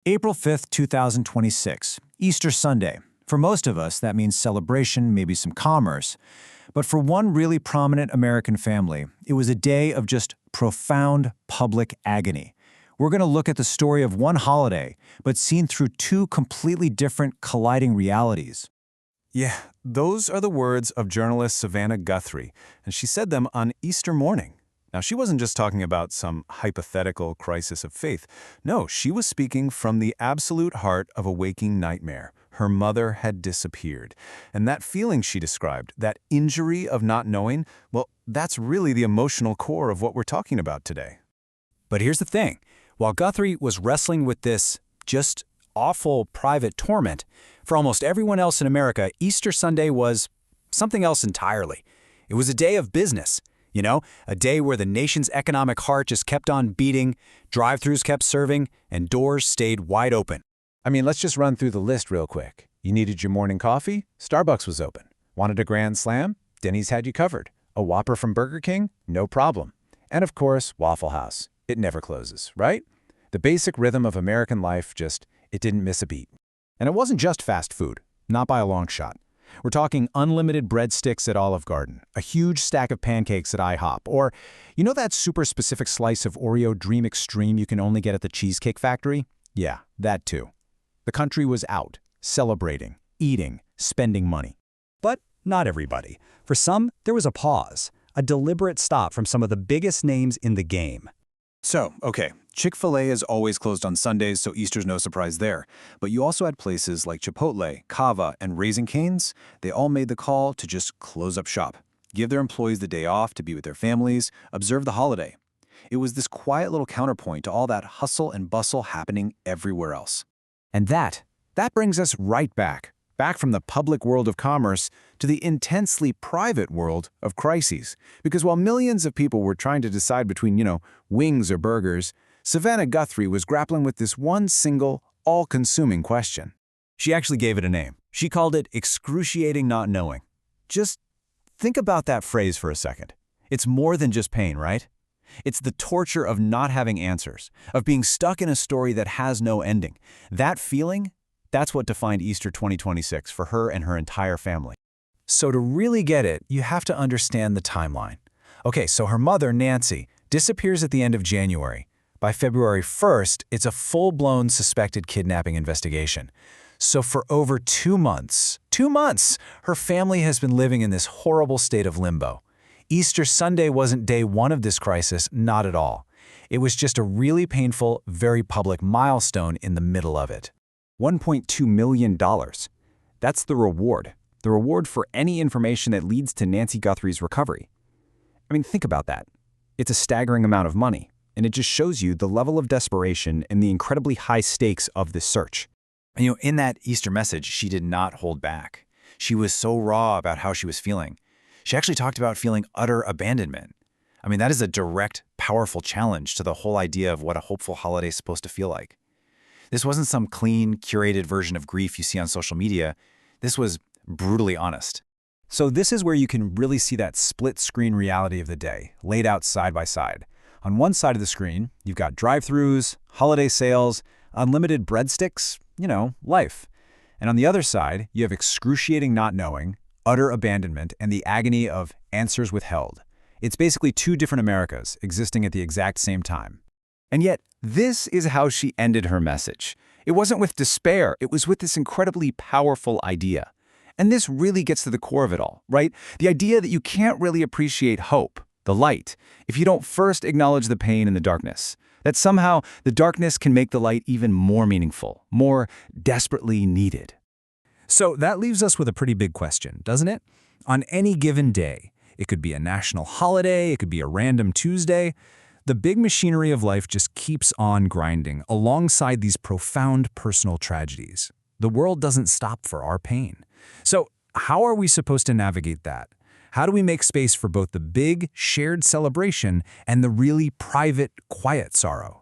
April 5th, 2026, Easter Sunday. For most of us, that means celebration, maybe some commerce. But for one really prominent American family, it was a day of just profound public agony. We're going to look at the story of one holiday, but seen through two completely different, colliding realities. Yeah, those are the words of journalist Savannah Guthrie, and she said them on Easter morning. Now, she wasn't just talking about some hypothetical crisis of faith. No, she was speaking from the absolute heart of a waking nightmare. Her mother had disappeared. And that feeling she described, that injury of not knowing, well, that's really the emotional core of what we're talking about today. But here's the thing. While Guthrie was wrestling with this just awful private torment, for almost everyone else in America, Easter Sunday was something else entirely. It was a day of business. You know, a day where the nation's economic heart just kept on beating, drive-thrus kept serving, and doors stayed wide open. I mean, let's just run through the list real quick. You needed your morning coffee? Starbucks was open. Wanted a Grand Slam? Denny's had you covered. A Whopper from Burger King? No problem. And of course, Waffle House. It never closes, right? The basic rhythm of American life it didn't miss a beat. And it wasn't just fast food, not by a long shot. We're talking unlimited breadsticks at Olive Garden, a huge stack of pancakes at IHOP, or, you know that super specific slice of Oreo Dream Extreme you can only get at the Cheesecake Factory? Yeah, that too. The country was out, celebrating, eating, spending money. But not everybody. For some, there was a pause, a deliberate stop from some of the biggest names in the game. So, okay, Chick-fil-A is always closed on Sundays, so Easter's no surprise there. But you also had places like Chipotle, Cava, and Raising Cane's. They all made the call to just close up shop, give their employees the day off to be with their families, observe the holiday. It was this quiet little counterpoint to all that hustle and bustle happening everywhere else. And that brings us right back from the public world of commerce to the intensely private world of crises. Because while millions of people were trying to decide between, wings or burgers, Savannah Guthrie was grappling with this one single, all-consuming question. She actually gave it a name. She called it excruciating not knowing. Just think about that phrase for a second. It's more than just pain, right? It's the torture of not having answers, of being stuck in a story that has no ending. That feeling, that's what defined Easter 2026 for her and her entire family. So to really get it, you have to understand the timeline. Okay, so her mother, Nancy, disappears at the end of January. By February 1st, it's a full-blown suspected kidnapping investigation. So for over 2 months, her family has been living in this horrible state of limbo. Easter Sunday wasn't day one of this crisis, not at all. It was just a really painful, very public milestone in the middle of it. $1.2 million. That's the reward for any information that leads to Nancy Guthrie's recovery. I mean, think about that. It's a staggering amount of money, and it just shows you the level of desperation and the incredibly high stakes of this search. In that Easter message, she did not hold back. She was so raw about how she was feeling. She actually talked about feeling utter abandonment. That is a direct, powerful challenge to the whole idea of what a hopeful holiday is supposed to feel like. This wasn't some clean, curated version of grief you see on social media. This was brutally honest. So this is where you can really see that split-screen reality of the day, laid out side by side. On one side of the screen, you've got drive-thrus, holiday sales, unlimited breadsticks, life. And on the other side, you have excruciating not knowing, utter abandonment, and the agony of answers withheld. It's basically two different Americas existing at the exact same time. And yet, this is how she ended her message. It wasn't with despair, it was with this incredibly powerful idea. And this really gets to the core of it all, right? The idea that you can't really appreciate hope, the light, if you don't first acknowledge the pain and the darkness. That somehow the darkness can make the light even more meaningful, more desperately needed. So that leaves us with a pretty big question, doesn't it? On any given day, it could be a national holiday, it could be a random Tuesday, the big machinery of life just keeps on grinding alongside these profound personal tragedies. The world doesn't stop for our pain. So how are we supposed to navigate that? How do we make space for both the big, shared celebration and the really private, quiet sorrow?